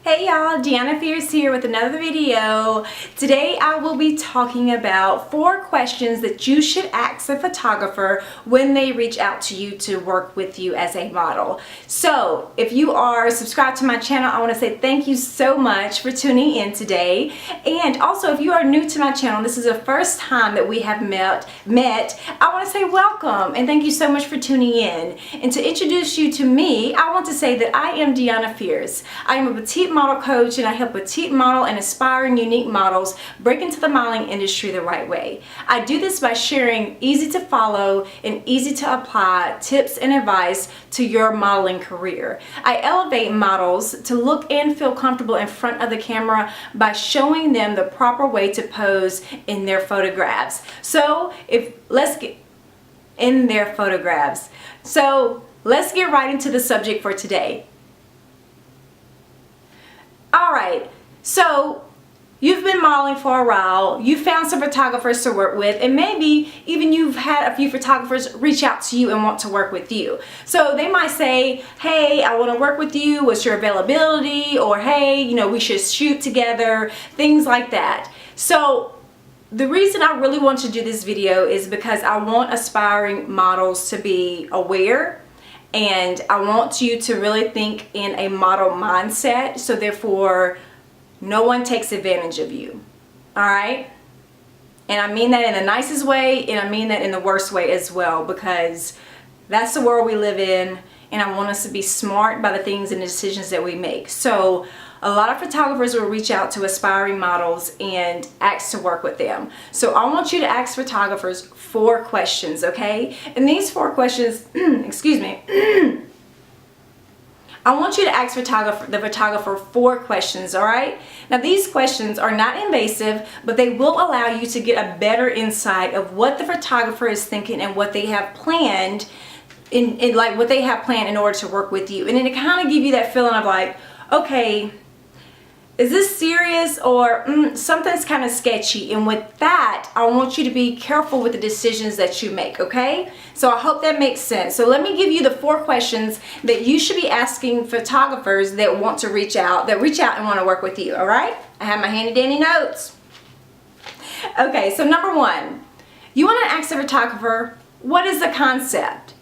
Hey y'all, Deanna Fierce here with another video. Today I will be talking about 4 questions that you should ask a photographer when they reach out to you to work with you as a model. So if you are subscribed to my channel, I want to say thank you so much for tuning in today. And also if you are new to my channel, this is the first time that we have met, I want to say welcome and thank you so much for tuning in. And to introduce you to me, I want to say that I am Deanna Fierce. I am a petite model coach and I help petite model and aspiring unique models break into the modeling industry the right way. I do this by sharing easy to follow and easy to apply tips and advice to your modeling career. I elevate models to look and feel comfortable in front of the camera by showing them the proper way to pose in their photographs. So let's get right into the subject for today. Alright, so you've been modeling for a while, you found some photographers to work with, and maybe even you've had a few photographers reach out to you and want to work with you. So they might say, hey, I want to work with you, what's your availability? Or hey, we should shoot together, things like that. So the reason I really want to do this video is because I want aspiring models to be aware, and I want you to really think in a model mindset, so therefore no one takes advantage of you. Alright? And I mean that in the nicest way, and I mean that in the worst way as well, because that's the world we live in, and I want us to be smart by the things and the decisions that we make. So a lot of photographers will reach out to aspiring models and ask to work with them. So I want you to ask photographers 4 questions, okay? And these 4 questions, excuse me, I want you to ask the photographer 4 questions, all right? Now these questions are not invasive, but they will allow you to get a better insight of what the photographer is thinking and what they have planned what they have planned in order to work with you. And then it kind of give you that feeling of like, okay, is this serious, or something's kind of sketchy? And with that, I want you to be careful with the decisions that you make, okay? So I hope that makes sense. So let me give you the 4 questions that you should be asking photographers that want to reach out and want to work with you, all right? I have my handy dandy notes. Okay, so number 1, you want to ask the photographer, what is the concept?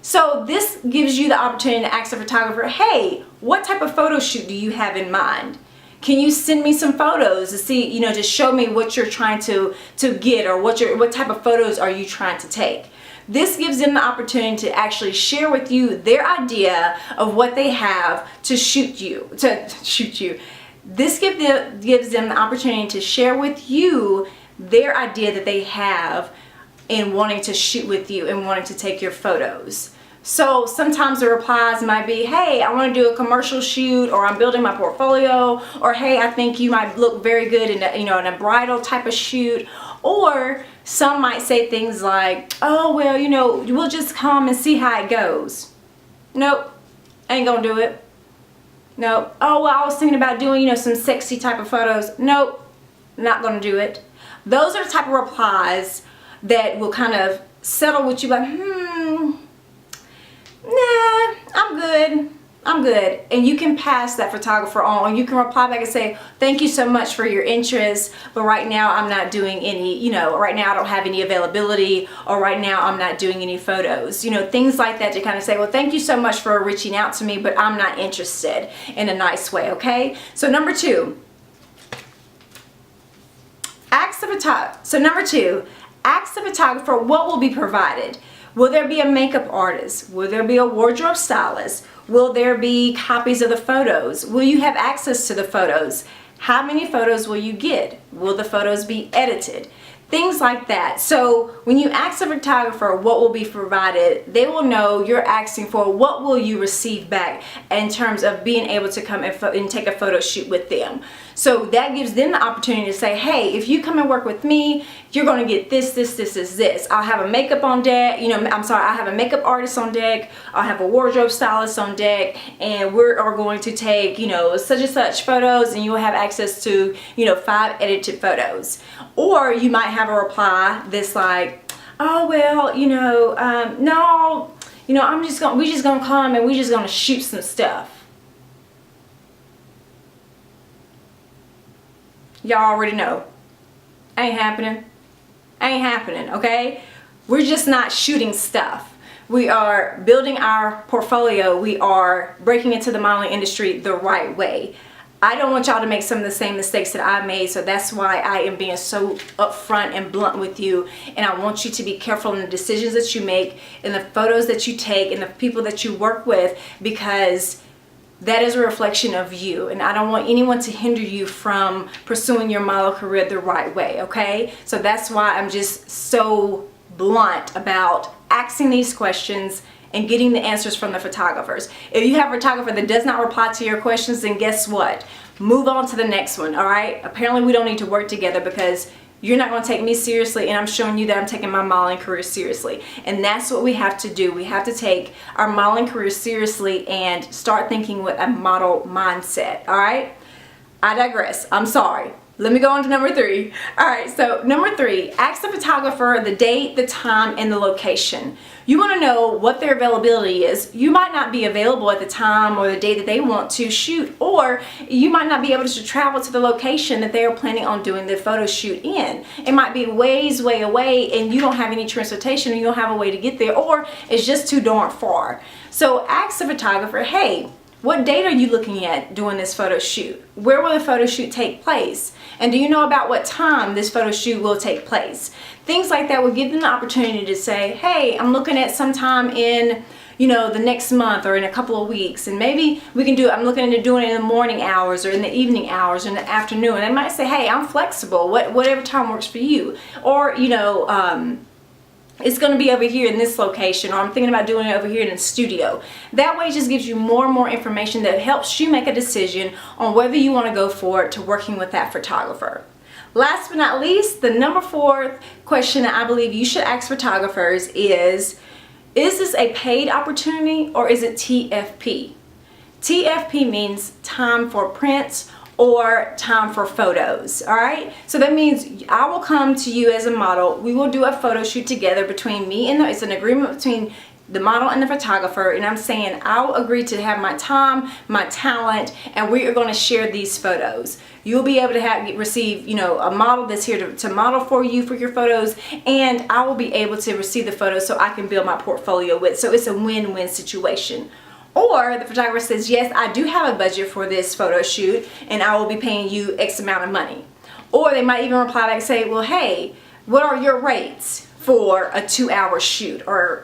So this gives you the opportunity to ask the photographer, hey, what type of photo shoot do you have in mind? Can you send me some photos to see, to show me what you're trying to get, or what type of photos are you trying to take? This gives them the opportunity to actually share with you their idea of what they have to shoot you. This gives them the opportunity to share with you their idea that they have in wanting to shoot with you and wanting to take your photos. So sometimes the replies might be, hey, I want to do a commercial shoot, or I'm building my portfolio, or hey, I think you might look very good in a bridal type of shoot. Or some might say things like, oh well, we'll just come and see how it goes. Nope, ain't gonna do it. Nope. Oh well, I was thinking about doing some sexy type of photos. Nope, not gonna do it. Those are the type of replies that will kind of settle with you, like, nah, I'm good. And you can pass that photographer on, or you can reply back and say, thank you so much for your interest, but right now I'm not doing any, right now I don't have any availability, or right now I'm not doing any photos. Things like that, to kind of say, well, thank you so much for reaching out to me, but I'm not interested, in a nice way, okay? So number 2, ask the photographer what will be provided. Will there be a makeup artist? Will there be a wardrobe stylist? Will there be copies of the photos? Will you have access to the photos? How many photos will you get? Will the photos be edited? Things like that. So when you ask the photographer what will be provided, they will know you're asking for what will you receive back in terms of being able to come and take a photo shoot with them. So that gives them the opportunity to say, hey, if you come and work with me, you're going to get this. I'll have a makeup on deck, I have a makeup artist on deck, I'll have a wardrobe stylist on deck, and we are going to take, such and such photos, and you'll have access to, 5 edited photos. Or you might have a reply that's like, oh well, no, we're just gonna come and we're just gonna shoot some stuff. y'all already know. Ain't happening. Ain't happening, okay? We're just not shooting stuff. We are building our portfolio. We are breaking into the modeling industry the right way. I don't want y'all to make some of the same mistakes that I made, so that's why I am being so upfront and blunt with you. And I want you to be careful in the decisions that you make, in the photos that you take, and the people that you work with, because that is a reflection of you. And I don't want anyone to hinder you from pursuing your model career the right way, okay? So that's why I'm just so blunt about asking these questions and getting the answers from the photographers. If you have a photographer that does not reply to your questions, then guess what? Move on to the next one, all right? Apparently we don't need to work together because you're not going to take me seriously, and I'm showing you that I'm taking my modeling career seriously. And that's what we have to do. We have to take our modeling career seriously and start thinking with a model mindset, all right? I digress. I'm sorry. Let me go on to number 3. All right, so number 3, ask the photographer the date, the time, and the location. You want to know what their availability is. You might not be available at the time or the date that they want to shoot, or you might not be able to travel to the location that they are planning on doing the photo shoot in. It might be way away and you don't have any transportation, or you don't have a way to get there, or it's just too darn far. So ask the photographer, hey, what date are you looking at doing this photo shoot? Where will the photo shoot take place? And do you know about what time this photo shoot will take place? Things like that will give them the opportunity to say, hey, I'm looking at sometime in, the next month or in a couple of weeks, and maybe we can do it. I'm looking into doing it in the morning hours or in the evening hours or in the afternoon. And they might say, hey, I'm flexible, whatever time works for you. Or, it's going to be over here in this location, or I'm thinking about doing it over here in the studio. That way it just gives you more and more information that helps you make a decision on whether you want to go forward to working with that photographer. Last but not least, the number 4 question that I believe you should ask photographers is this a paid opportunity or is it TFP? TFP means time for prints or time for photos, all right? So that means I will come to you as a model. We will do a photo shoot together between me and it's an agreement between the model and the photographer, and I'm saying I'll agree to have my time, my talent, and we are going to share these photos. You'll be able to receive, a model that's here to model for you for your photos, and I will be able to receive the photos so I can build my portfolio with. So it's a win-win situation. Or the photographer says, yes, I do have a budget for this photo shoot and I will be paying you X amount of money. Or they might even reply back and say, well, hey, what are your rates for a 2-hour shoot? Or,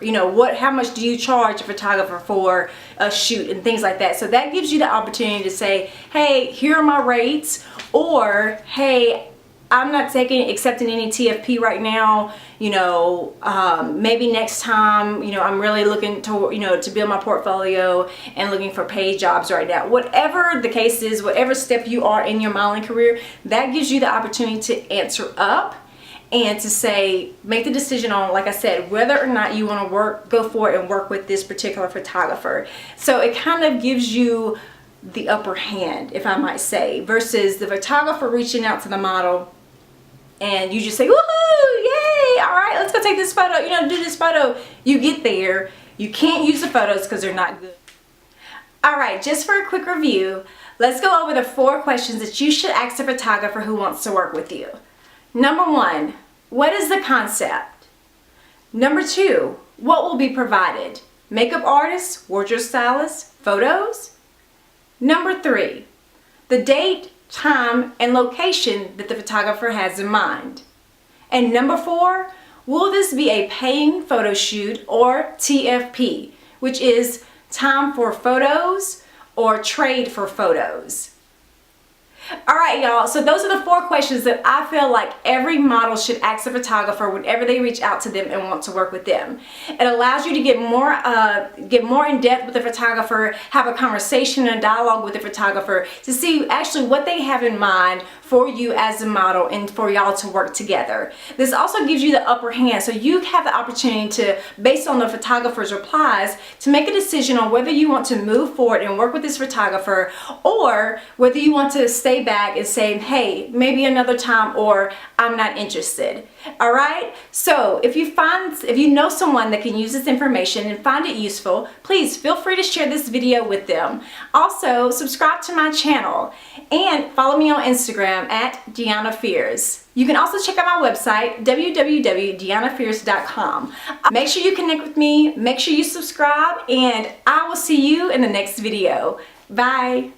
how much do you charge a photographer for a shoot and things like that. So that gives you the opportunity to say, hey, here are my rates, or hey, I'm not accepting any TFP right now. Maybe next time, I'm really looking to, to build my portfolio and looking for paid jobs right now. Whatever the case is, whatever step you are in your modeling career, that gives you the opportunity to answer up and to say, make the decision on, like I said, whether or not you want to go forward and work with this particular photographer. So it kind of gives you the upper hand, if I might say, versus the photographer reaching out to the model and you just say, woohoo, yay, all right, let's go take this photo, do this photo. You get there, you can't use the photos because they're not good. All right, just for a quick review, let's go over the 4 questions that you should ask a photographer who wants to work with you. Number 1, what is the concept? Number 2, what will be provided? Makeup artist, wardrobe stylist, photos? Number 3, the date, time, and location that the photographer has in mind. And number 4, will this be a paying photo shoot or TFP, which is time for photos or trade for photos? All right, y'all, so those are the 4 questions that I feel like every model should ask a photographer whenever they reach out to them and want to work with them. It allows you to get more in depth with the photographer, have a conversation and dialogue with the photographer to see actually what they have in mind for you as a model and for y'all to work together. This also gives you the upper hand, so you have the opportunity to, based on the photographer's replies, to make a decision on whether you want to move forward and work with this photographer or whether you want to stay way back and say, hey, maybe another time, or I'm not interested. All right? So if you know someone that can use this information and find it useful, please feel free to share this video with them. Also, subscribe to my channel and follow me on Instagram at Deanna Fears. You can also check out my website, www.deannafears.com. Make sure you connect with me, make sure you subscribe, and I will see you in the next video. Bye.